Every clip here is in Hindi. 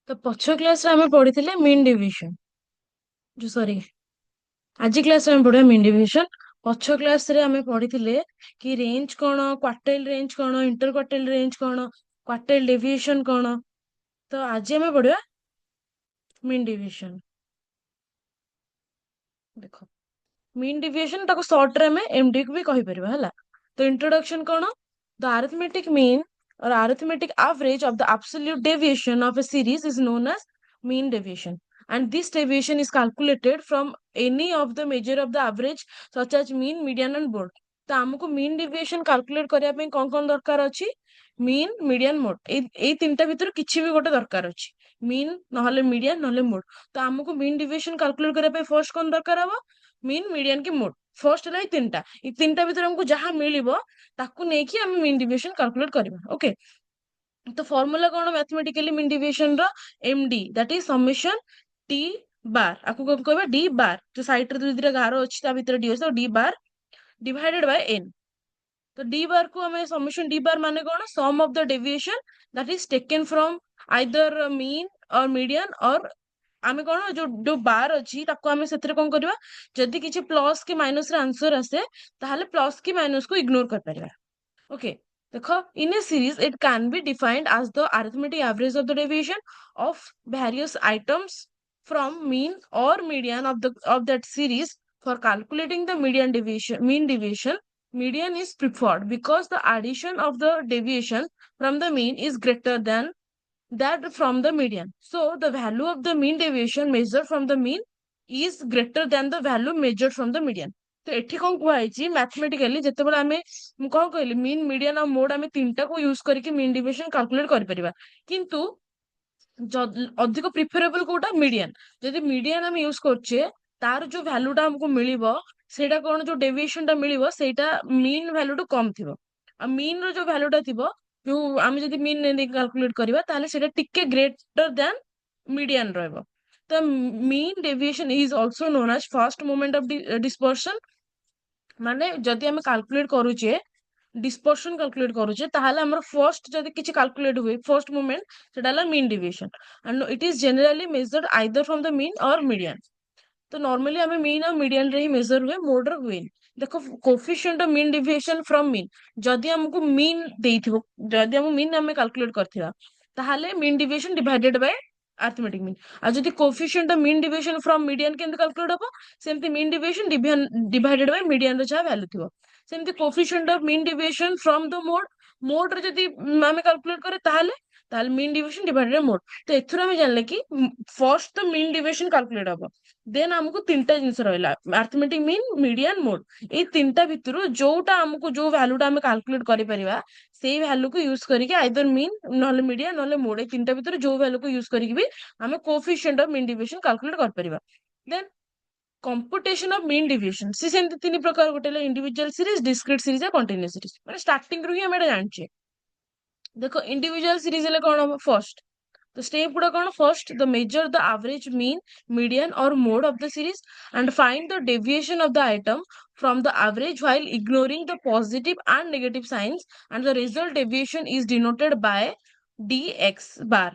तो पछ क्लास रे आमे पढ़िथिले मीन डिविजन जो सॉरी आज क्लास रे आमे पढ़िया मीन डिविजन। पछ क्लास रे आमे पढ़िथिले कि रेंज कोन, क्वार्टाइल रेंज कोन, इंटर क्वार्टाइल रेंज कोन, क्वार्टाइल डेविएशन कोन। तो आज आमे पढ़िया मीन डिविजन। देखो मीन डिविएशन ताको शॉर्ट रे में एमडी को भी कहि परिबा हला। तो introduction cone, the arithmetic mean or arithmetic average of the absolute deviation of a series is known as mean deviation, and this deviation is calculated from any of the measure of the average such as mean, median and mode. तो हमको mean deviation calculate करिया पे कौन कौन दरकार अछि? mean, median, mode ए तीनटा भितर किछि भी गोटे दरकार अछि। mean नहले median नहले mode। तो हमको mean deviation calculate करिया पे फर्स्ट कौन दरकार हबो? mean, median की mode। फर्स्ट लाई तीनटा ए तीनटा भितर हमको जहां मिलिबो ताकू नेकी हम मीन डिविएशन कैलकुलेट करबा। ओके, तो फॉर्मूला कौन मैथमेटिकली मीन डिविएशन रो? MD that is summation T bar. आपको कौन कहबा? D bar. जो साइड रे दुई गार अछि ता भितर डी अछि, D bar divided by N. तो डी बार को हमें समेशन डी बार माने कौन? Sum of the deviation that is taken from either mean और मीडियन। और आमे कौन जो जो बार अछि ताको आमे सेतरे कोन करबा? जदी किछि प्लस के माइनस रे आंसर आसे ताहाले प्लस की माइनस को इग्नोर कर परिबा। Okay. देखो in a series it can be defined as the arithmetic average of the deviation of various items from mean or median of that series. For calculating the median deviation, mean deviation, median is preferred because the addition of the deviation from the mean is greater than that from the median. So the value of the mean deviation measured from the mean is greater than the value measured from the median. तो एठी कौन कुहाइछि मैथमेटिकली जेतेबेले आमे मु कौन कहली मीन, मीडियन और मोड आमे तीनटा को यूज करके मीन डिविएशन कैलकुलेट कर परिबा। किंतु अधिक प्रिफरेबल कोटा? मीडियन। जदि मीडियन हम यूज करछे तार जो वैल्यूटा हमको मिलिबो सेटा कोन, जो डेविएशन टा मिलिबो सेटा मीन वैल्यू टू कम थिबो। आ मीन रो जो वैल्यूटा थिबो, जो आमे जदि मीन ने कैलकुलेट करबा ताले सेटा टिके ग्रेटर देन मीडियन रहबो। तो mean deviation is also known as first moment of dispersion. माने जदि आमे कैलकुलेट करूचे डिस्पर्शन कैलकुलेट करूचे ताहाले हमर फर्स्ट जदि किछि कैलकुलेट हुए फर्स्ट मोमेंट सेटा हला mean deviation, and it is generally measured either from the mean और मीडियन। तो नॉर्मली हमें मीन और मीडियन रे ही मेजर हुए, मोड रे हुए। देखो coefficient of mean deviation from mean, जदि हमको मीन देइथिबो, जदि हम मीन हमें कैलकुलेट करथिबा ताहाले mean deviation divided by arithmetic mean. आ जदि coefficient of mean deviation from median केंद कैलकुलेट हबो? सेमति mean deviation divided bye median रो जा वैल्यू थिबो। सेमति coefficient of mean deviation from the mode, mode रे जदि हमें कैलकुलेट करे ताहाले ताहाले mean deviation divided by mode. तो एथुरा हमें जानले कि फर्स्ट तो मीन डिविएशन कैलकुलेट हबो, देन हमको तीनटा जिंस रहिला अरिथमेटिक मीन, मीडियन, मोड। ए तीनटा भितरु जोटा हमको जो वैल्यूटा हम कैलकुलेट करि परिबा सेही वैल्यू को यूज करके आइदर मीन नहले मीडियन नहले मोड, ए तीनटा भितरु जो वैल्यू को यूज करके भी हमें coefficient of mean deviation calculate कर परिबा। Then computation of mean deviation से सेमति तीन प्रकार गोटे इंडिविजुअल सीरीज, डिस्क्रीट सीरीज या कंटीन्यूअस सीरीज। माने स्टार्टिंग रु ही हम एटा जानछे। देखो इंडिविजुअल सीरीज ले कोन हो? फर्स्ट the step गुड़ा कौन? first the measure the average, mean, median or mode of the series and find the deviation of the item from the average while ignoring the positive and negative signs, and the result deviation is denoted by dx bar.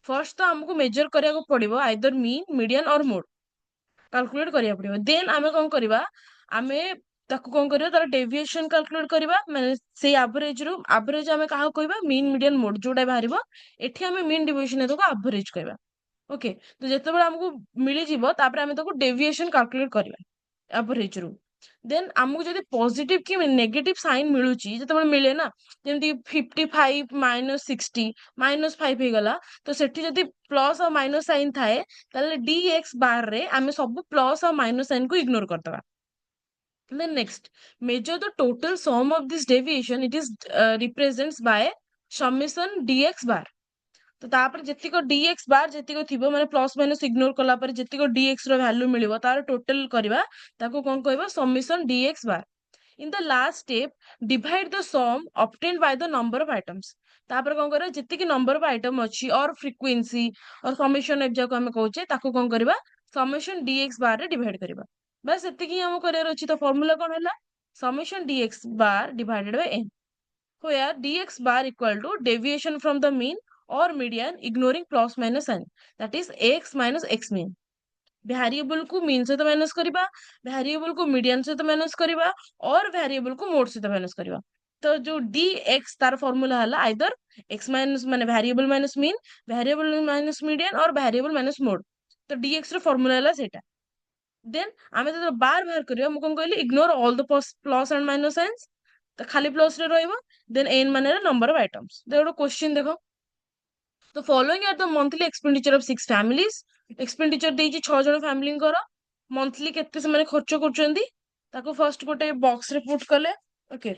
first तो हमको measure करिया को पड़िबो either mean, median or mode calculate करिया पड़िबो। देन आमे कोन करबा? आमे ताको कोन करबा? तार डेविएशन कैलकुलेट करबा। माने से एवरेज रो एवरेज आमे काहा कहबा? मीन, मीडियन, मोड जोटा बाहरिबो एठी आमे मीन डिविएशन एतको एवरेज कहबा। ओके, तो जेतेबेले हमको मिली जिवो तापर आमे ताको डेविएशन कैलकुलेट करबा एवरेज रो। देन हमको जदि पॉजिटिव की नेगेटिव साइन मिलुची, जेतेबेले मिले ना जेमति 55 माइनस 60 माइनस 5 हे गला, तो सेठी जदि प्लस और माइनस साइन थाए ताले dx बार रे आमे सब प्लस और माइनस साइन को ignore करतबा। Then next, measure the total sum of this deviation. It is represents by summation dx bar. तो तापर जेतिको dx बार जेतिको थिबो माने प्लस माइनस इग्नोर कला पर जेतिको dx रो वैल्यू मिलिबो तार टोटल करबा ताको कोन कहबा? Summation dx bar. In the last step, divide the sum obtained by the number of items. तापर कोन करबा? जेतिकी नंबर ऑफ आइटम अछि और फ्रीक्वेंसी और समेशन एफ जाको हम कहउचे ताको कोन करबा? समेशन dx बार रे डिवाइड करबा। बस एतिकी हम करर अछि। तो फार्मूला कोन होला? Summation dx bar divided bye n, where dx bar equal to deviation from the mean or median ignoring plus minus sign, that is x minus x mean. Variable को मीन सहित माइनस करबा, भ्यारिएबल को मीडियन सहित माइनस करबा और भ्यारिएबल को मोड सहित माइनस करबा। तो जो dx तार फार्मूला हला आइदर x माइनस माने variable minus mean, variable minus median और भ्यारिएबल माइनस मोड। तो dx रो फार्मूला हला सेटा। देन आमे तो बार बार करियो मु कोन कहली ignore all the plus and minus signs. तो खाली प्लस रे रहइबो। देन n माने नंबर ऑफ आइटम्स। देखो क्वेश्चन देखो। तो following are the monthly expenditure of 6 families. Expenditure देइची 6 जण फैमिली कर मंथली केते से माने खर्च करचंदी ताको फर्स्ट गोटे बॉक्स रे पुट कले। ओके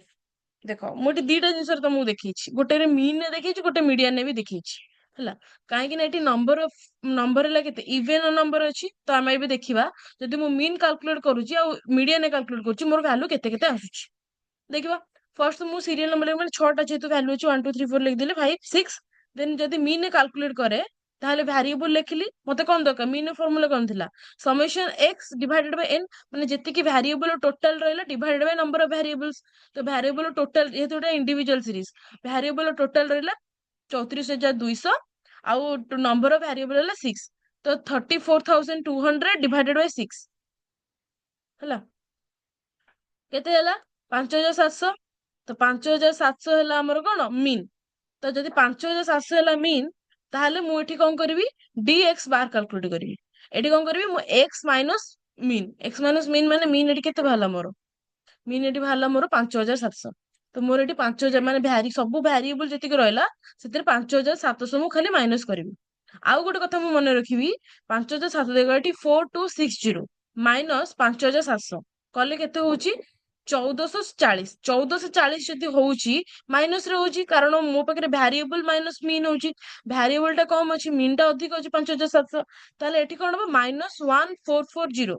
देखो मोटी दीटा जिंस रे तुमको देखिछि, गोटे रे मीन ने देखिछि, गोटे मीडियन ने भी देखिछि हला। काहे कि ना एटी नंबर ऑफ नंबर ला केते इवन नंबर अछि तो आमे भी देखिबा जदि मु मीन कैलकुलेट करूछि आ मीडियन ने कैलकुलेट करूछि मोर वैल्यू केते केते आसुछि देखिबा। फर्स्ट मु सीरियल नंबर माने 6टा जेतु वैल्यू अछि 1 2 3 4 लिख देले 5 6। देन जदि मीन ने कैलकुलेट करे ताहले वेरिएबल लिखली मते कोन दरकार मीन फार्मूला कोन थिला summation x divided by n माने जति की वेरिएबल टोटल रहला divided by number of variables. तो वेरिएबल टोटल ये तो इंडिविजुअल सीरीज वेरिएबल टोटल रहला 34200 आउ नंबर ऑफ वेरिएबल रहला 6। तो 34200 डिवाइडेड बाय 6 हला केते हला 5700। तो 5700 हला हमर कोन मीन। तो जदि 5700 हला मीन ताहले मु एठी कोन करबी dx बार कैलकुलेट करबी। एठी कोन करबी मु x minus mean, x minus mean माने मीन एठी केते भाला मोर मीन एठी भाला मोर 5700। तो मोर एठी 5000 माने भ्यारी सब वेरिएबल जति के रहला सेतिर 5700 मु खाली माइनस करबी। आउ गोटे कथा मु मने रखिबी 5700 देखो एठी 4260 माइनस 5700 कले केते होउची 1440। 1440 जदि होउची माइनस रे होउची कारण मो पाखरे वेरिएबल माइनस मीन होउची वेरिएबल टा कम अछि मीन टा अधिक अछि 5700। ताले एठी कोन हो माइनस 1440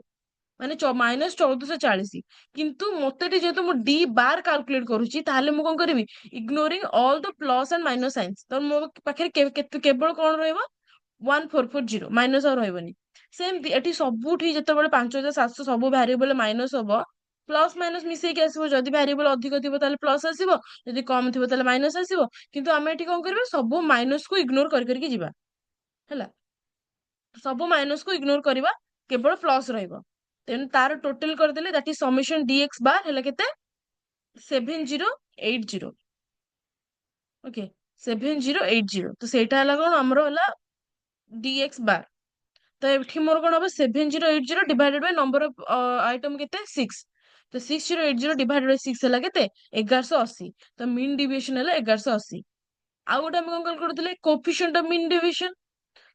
माने माइनस 1440। किंतु मते टी जेतु मु डी बार कैलकुलेट करूची ताले मु कोन करबी ignoring all the plus and minus signs. तो मो पाखरे केवल कोन रहइबो 1440 माइनस और रहइबनी। सेम एठी सबुठी जेतेबेले 5700 सब वेरिएबल माइनस होबो प्लस माइनस मिसई के आसीबो। जदि वेरिएबल अधिक थिबो ताले प्लस आसीबो, जदि कम थिबो ताले माइनस आसीबो। किंतु आमे एठी कोन करबे सब माइनस को इग्नोर कर करके जिबा हला। सब माइनस को इग्नोर करबा केवल प्लस रहइबो। देन तार टोटल कर देले दैट इज समेशन dx बार हला केते 7080। ओके 7080। तो सेटा हला कोन हमरो हला dx बार। तो एठी मोर कोन हो 7080 divided by number of item केते 6। तो 6080 डिवाइडेड बाय 6 हला केते 1180। तो मीन डिविएशन हला 1180। आ गोटे हम कोन कैलकुलेट करथिले कोएफिशिएंट ऑफ मीन डिविएशन।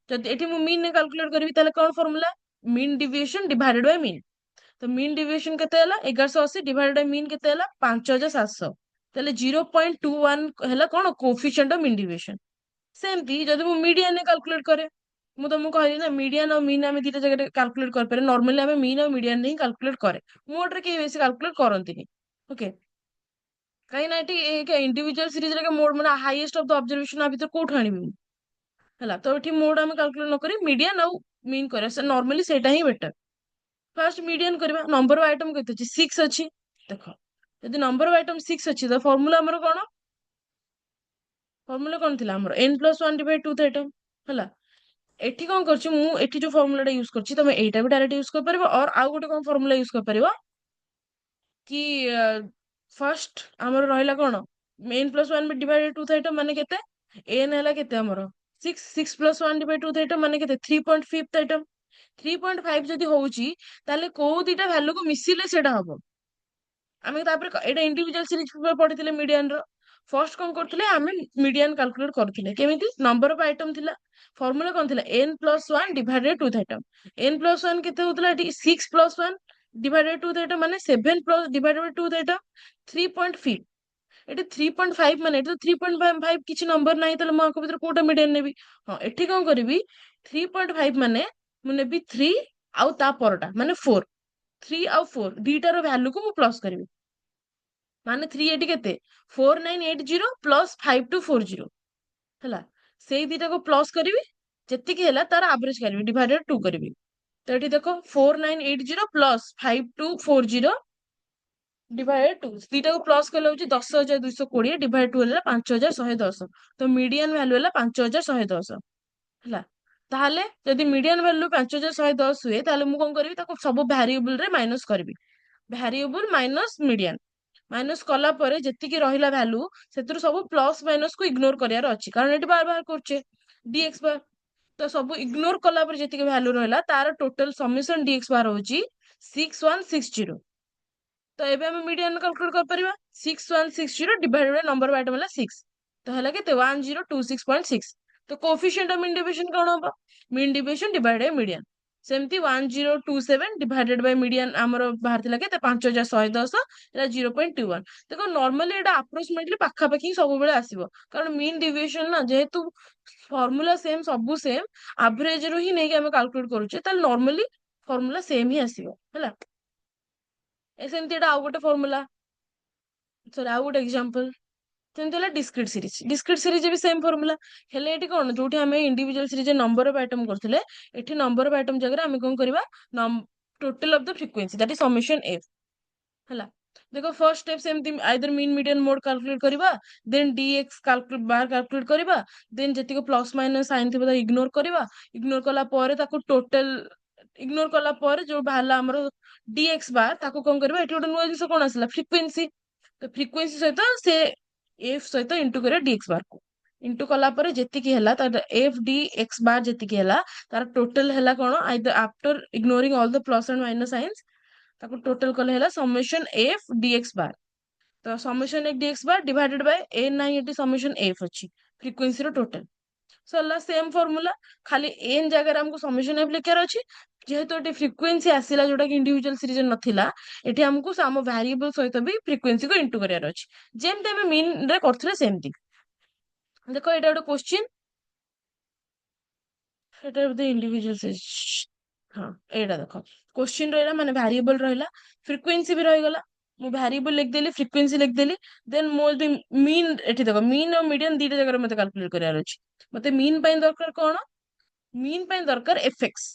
जदि एठी मु मीन ने कैलकुलेट करबी ताले कोन formula mean deviation divided by mean. तो मीन डिविएशन केते हला 1180 डिवाइडेड बाय मीन केते हला 5700। ताले 0.21 हला कोन कोएफिशिएंट ऑफ मीन डिविएशन। सेमती जदि मु मीडियन ने कैलकुलेट करे मु तुमको कहली ना मीडियन और मीन आमे दीटा जगह कैलकुलेट कर पारे नॉर्मली आमे मीन और मीडियन नहीं कैलकुलेट करे मोड रे के बेसी कैलकुलेट करंतिनी। ओके काई ना एटी इंडिविजुअल सीरीज रे मोड माने हाईएस्ट ऑफ द ऑब्जर्वेशन आ भीतर कोठ आनिबी हला। तो एठी मोड आमे कैलकुलेट न करी मीडियन और मीन करे से नॉर्मली सेटा ही बेटर। फर्स्ट मीडियन करबा नंबर ऑफ आइटम केते अछि 6 अछि। देखो यदि नंबर ऑफ आइटम 6 अछि तो फार्मूला हमर कोन फार्मूला कोन थिला हमर n + 1 / 2 आइटम हला। एठी कोन करछि मु एठी जो फार्मूला यूज करछि तमे एटा भी डायरेक्ट यूज कर परबो और आउ गोटे कोन फार्मूला यूज कर परबो कि फर्स्ट हमर रहला कोन n + 1 / 2 आइटम माने केते n हला केते हमर 6 6 + 1 / 2 आइटम माने केते 3.5 आइटम। 3.5 जदि होउची ताले को दीटा वैल्यू को मिसिले सेटा हबो। आमे तापर एटा individual series paper पढिथिले median row first कोन करथिले आमे मीडियन कैलकुलेट करथिले केमिति नंबर ऑफ आइटम थिला फार्मूला कोन थिला n + 1 डिवाइडेड 2 आइटम। n + 1 केते होतला एटी 6 + 1 डिवाइडेड 2 आइटम माने 7 प्लस डिवाइडेड 2 आइटम 3.5। एटी 3.5 माने एटी 3.5 किछि नंबर नाही तले म आको भीतर कोटा मीडियन नेबी। हां एठी कोन करबी 3.5 माने मु नेबी 3 आउ ता परटा माने 4 3 आउ 4 दीटार वैल्यू को मु प्लस करबी माने 3 एटी केते 4980 प्लस 5240 हला। सेई दीटा को प्लस करबी जति की हला तार एवरेज करबी डिवाइडेड 2 करबी। तो एटी देखो 4980 प्लस 5240 डिवाइडेड टू दीटा को प्लस कले हूँ 10,220 डिवाइड टू है 5,110 तो मीडियन वैल्यू है 5,110 है ताहले जदि मीडियन वैल्यू 5,110 हुए ताहले मु कौन करी सब भ्यारिएबल रे माइनस करी भ्यारिएबल माइनस मीडियन माइनस कला परे जेतिकी रहिला वैल्यू सेतु सब प्लस माइनस को इग्नोर करियार अछि कारण एटी बार बार करछे dx बार तो सब इग्नोर कला परे जेतिकी वैल्यू रहिला तार टोटल समेशन dx बार होची 6160 तो एबे हम मीडियन कैलकुलेट कर परिबा 6160 divided by number by item 6 तो हला केते 1026.6 तो कोएफिशिएंट ऑफ मीन डिविजन कोन होबा mean division divided by median सेमती 1027 डिवाइडेड बाय मीडियन हमर बाहर थिला केते 5110 एला 0.21 देखो नॉर्मली एटा अप्रोक्सीमेटली पाखा पाखी सब बेले आसीबो कारण मीन डिविजन ना जेहेतु फार्मूला सेम सबु सेम एवरेज रो ही नै कि हम कैलकुलेट करूचे त नॉर्मली फार्मूला सेम ही आसीबो हला सेमती एटा आ गोटे फार्मूला सॉरी आ गोटे एग्जांपल सेमती हला डिस्क्रीट सीरीज भी सेम फार्मूला हेले एटी कोन जोठी हमें individual series number of item करथिले एठी नंबर ऑफ आइटम जगह हमें कोन करबा total of the frequency that is summation F हला देखो फर्स्ट स्टेप सेमती either mean median mode calculate करबा देन dx कैलकुलेट बार कैलकुलेट करबा देन जति को प्लस माइनस साइन थिबा इग्नोर करबा इग्नोर कला परे ताको टोटल इग्नोर कला परे जो बाहला हमरो dx बार ताको कोन करबा एठी गोटे नुवा जिंस कोन आसला फ्रीक्वेंसी तो फ्रीक्वेंसी सहित से एफ सहित इंटू करे dx बार को इंटू कला परे जेतिकी हला त एफ dx बार जेतिकी हला तार टोटल हला कोन either after ignoring all the plus and minus signs ताको टोटल कले हला समेशन एफ dx बार तो समेशन एक dx बार डिवाइडेड बाय ए नाही एटी समेशन एफ अछि फ्रीक्वेंसी रो टोटल सरला सेम फार्मूला खाली एन जगह हमको समेशन एफ लिखार अछि जेहेतु एटी फ्रीक्वेंसी आसीला जोटा कि इंडिविजुअल सीरीज नथिला एटी हमको साम वेरिएबल सहित भी फ्रीक्वेंसी को इंटू करियार अछि जेमते हम मीन रे करथले सेमती देखो एटा गोटे क्वेश्चन एटा बोधे इंडिविजुअल सीरीज हाँ एटा देखो क्वेश्चन रहिला माने वेरिएबल रहिला फ्रीक्वेंसी भी रहि गला मु वेरिएबल लिख देली फ्रीक्वेंसी लिख देली देन मोर द मीन एठी देखो मीन और मीडियन दीटा जगह मते कैलकुलेट करियार अछि मते मीन पय दरकार कोन मीन पय दरकार एफएक्स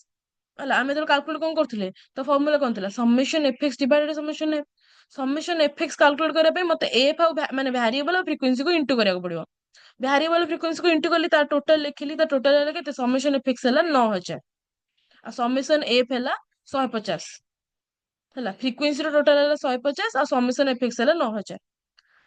हला आमे तो कैलकुलेट कोन करथिले तो फार्मूला कोन थिला summation FX divided summation FX calculate करे पे मते एफ माने वेरिएबल और फ्रीक्वेंसी को इंटू करिया पड़िबो वेरिएबल फ्रीक्वेंसी को इंटू कली ता टोटल लिखिली ता टोटल हला केते समेशन एफएक्स हला 9000 आ समेशन एफ हला 150 हला फ्रीक्वेंसी रो टोटल हला 150 आ समेशन एफएक्स हला 9000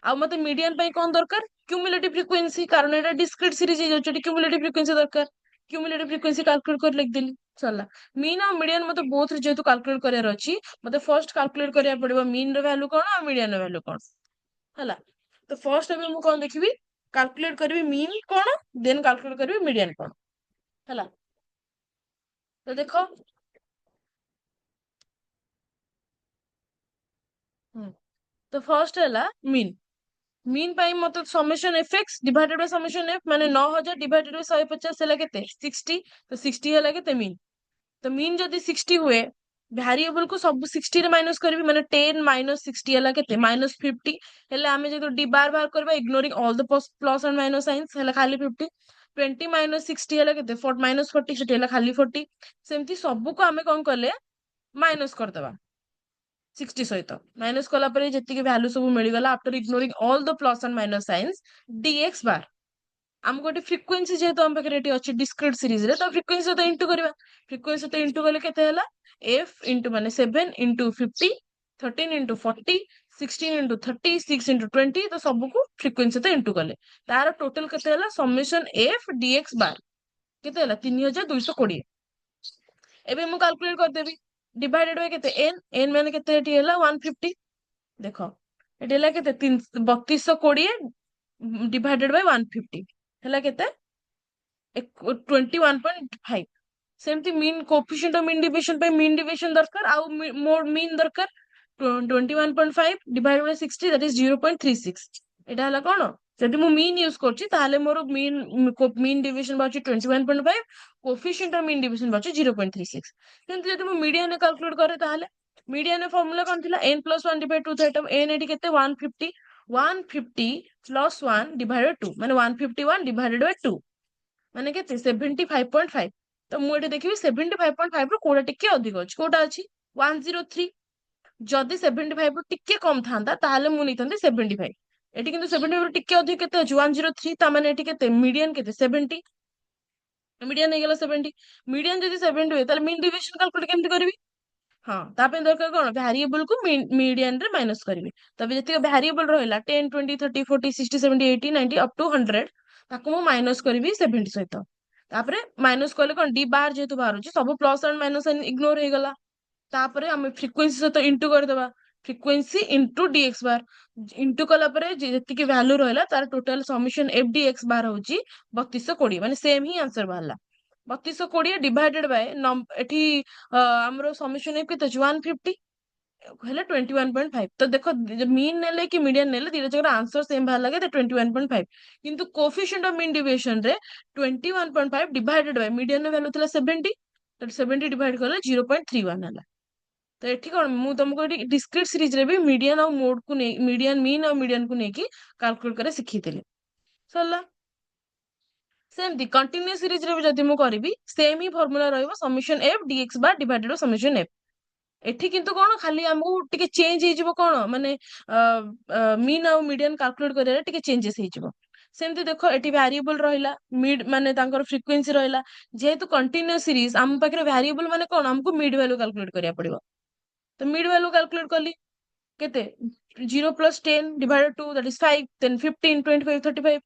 आ मते मीडियन पय कोन दरकार क्युमुलेटिव फ्रीक्वेंसी कारण एटा डिस्क्रीट सीरीज हो जटी क्युमुलेटिव फ्रीक्वेंसी दरकार क्युमुलेटिव फ्रीक्वेंसी कैलकुलेट कर लिख देली चला मीन और मीडियन मते बोथ जेतु कैलकुलेट करियार अछि मते फर्स्ट कैलकुलेट करिया पड़िबो मीन रो वैल्यू कोन और मीडियन रो वैल्यू कोन हला तो फर्स्ट अबे मु कोन देखिबी कैलकुलेट करबी मीन कोन देन कैलकुलेट करबी मीडियन कोन हला तो देखो तो फर्स्ट है मीन मीन पाई मतलब summation F x divided by summation F माने 9000 डिवाइडेड बाय 150 हैला केते 60 तो 60 हैला केते मीन तो मीन जदी 60 हुए वेरिएबल को सब 60 रे माइनस करबी माने 10 माइनस 60 हैला केते माइनस 50 हैला हमें जदि डी बार बार करबा ignoring all the plus and minus science हैला खाली 50 20 माइनस 60 हैला केते माइनस 40 60 हैला खाली 40 सेमती सब को हमें कोन करले माइनस कर देबा 60 सहित माइनस कला परे जेतिके वैल्यू सब मिल गला after ignoring all the plus and minus science dx बार हमको गोटे फ्रीक्वेंसी जेहेतु हम पाखे अच्छी डिस्क्रीट सीरीज रे तो फ्रीक्वेंसी तो इंटू करबा फ्रीक्वेंसी तो इंटू कले केते हला f इंटू माने 7 इंटू 50 13 इंटू 40 16 इंटू 30 6 इंटू 20 तो सब को फ्रीक्वेंसी तो इंटू कले तार टोटल केते हला समेशन f dx बार केते हला 3220 एबे मु कैलकुलेट कर देबी डिवाइडेड बाय केते n माने केते एटी हला 150 देखो एटी हला केते 3220 डिवाइडेड बाय 150 हला केते 21.5 सेमती mean coefficient of mean division पे मीन डिविजन दरकार आउ मोर मीन दरकार 21.5 डिवाइडेड बाय 60 दैट इज 0.36 एटा हला कोन जदि मु मीन यूज करछि ताले मोर मीन डिविजन बाची 21.5 कोएफिशिएंट ऑफ मीन डिविजन बाची 0.36 किंतु जदि मु मीडियन कैलकुलेट करे ताले मीडियन फार्मूला कोन थिला n + 1 डिवाइड 2 था n एटी केते 150 प्लस 1 डिवाइडेड 2 माने 151 डिवाइडेड बाय 2 माने केते 75.5 तो मु एटे देखिबी 75.5 रो कोडा टिके अधिक अछि कोडा अछि 103 ଯଦି 75 ରୁ ଟିକେ କମ ଥାନ୍ତା ତାହେଲେ ମୁଁ ନେଇଥାନ୍ତି 75। ଏଠି କିନ୍ତୁ 75 ରୁ ଟିକେ ଅଧିକ କେତେ ଅଛି 103, ତା ମାନେ ଏଠି କେତେ ମିଡିଆନ କେତେ 70, ମିଡିଆନ ହେଇଗଲା 70। ମିଡିଆନ ଯଦି 70 ହୁଏ ତାହେଲେ ମିନ୍ ଡିଭିଜନ କାଲକୁଲେଟ କେମିତି କରିବି? ହଁ ତା ପାଇଁ ଦରକାର କଣ ଭ୍ୟାରିଏବଲ କୁ ମିଡିଆନ ରେ ମାଇନସ କରିବି। ତାପରେ ଯେତିକି ଭ୍ୟାରିଏବଲ ରହିଲା 10 20 30 40 60 70 80 90 ଅପ ଟୁ 100 ତାକୁ ମୁଁ ମାଇନସ କରିବି 70 ସହିତ। ତାପରେ ମାଇନସ କଲେ କଣ ଡି ବାହାର ଯେହେତୁ ବାହାରୁଛି ସବୁ ପ୍ଲସ ଆଣ୍ଡ ମାଇନସ ଇଗ୍ନୋର ହେଇଗଲା। ତାପରେ ଆମେ ଫ୍ରିକ୍ୱେନ୍ସି ସହିତ ଇଣ୍ଟୁ କରିଦବା। ଫ୍ରିକ୍ୱେନ୍ସି ଇଣ୍ଟୁ ଡିଏକ୍ସ ବାର ଇଣ୍ଟୁ କଲା ପରେ ଯେତିକି ଭ୍ୟାଲୁ ରହିଲା ତାର ଟୋଟାଲ ସମିଶନ ଏଫ ଡି ଏକ୍ସ ବାର ହଉଛି 3220 ମାନେ ସେମ ହିଁ ଆନ୍ସର ବାହାରିଲା। 3220 ଡିଭାଇଡେଡ ବାଇ ଏଠି ଆମର ସମିଶନ ଏଫ କେତେ ଅଛି 150 ହେଲେ 21.5। ତ ଦେଖ ମିନ୍ ନେଲେ କି ମିଡିଆନ ନେଲେ ଦିଟା ଜାଗାରେ ଆନ୍ସର ସେମ ବାହାରିଲା କେତେ 21.5। କିନ୍ତୁ କୋଫିସିଏଣ୍ଟ ଅଫ ମିନ୍ ଡିଭିଏସନ ରେ 21.5 ଡିଭାଇଡେଡ ବାଇ ମିଡିଆନ ଭ୍ୟାଲୁ ଥିଲା 70, 70 ଡିଭାଇଡ କଲେ 0.31 ହେଲା। ତ ଏଠି କଣ ମୁଁ ତମକୁ ଏଠି ଡିସ୍କ୍ରିଟ ସିରିଜ ରେ ବି ମିଡିଆନ ଆଉ ମୋଡ କୁ ନେଇ ମିଡିଆନ ମିନ୍ ଆଉ ମିଡିଆନ କୁ ନେଇକି କାଲକୁଲେଟ করে ଶିଖେଇଥିଲି। ସରିଲା। ସେମିତି କଣ୍ଟିନ୍ୟୁଅସ ସିରିଜ ରେ ବି ଯଦି ମୁଁ କରିବି ସେମ ହିଁ ଫର୍ମୁଲା ରହିବ ସମିଶନ ଏଫ ଡିଏକ୍ସ ବାର ଡିଭାଇଡେଡ ବାଇ ସମିଶନ ଏଫ। ଏଠି କିନ୍ତୁ କଣ ଖାଲି ଆମକୁ ଟିକେ ଚେଞ୍ଜ ହେଇଯିବ କଣ ମାନେ ମିନ୍ ଆଉ ମିଡିଆନ କାଲକୁଲେଟ କରିବାରେ ଟିକେ ଚେଞ୍ଜେସ ହେଇଯିବ। ସେମିତି ଦେଖ ଏଠି ଭ୍ୟାରିଏବଲ ରହିଲା ମିଡ ମାନେ ତାଙ୍କର ଫ୍ରିକ୍ୱେନ୍ସି ରହିଲା। ଯେହେତୁ କଣ୍ଟିନ୍ୟୁଅସ ସିରିଜ ଆମ ପାଖରେ ଭ୍ୟାରିଏବଲ ମାନେ କଣ ଆମକୁ ମିଡ ଭ୍ୟାଲୁ କାଲକୁଲେଟ କରିବାକୁ ପଡିବ। ତ ମିଡ ଭ୍ୟାଲୁ କାଲକୁଲେଟ କଲି କେତେ 0 + 10 / 2 that is 5 then 15 25 35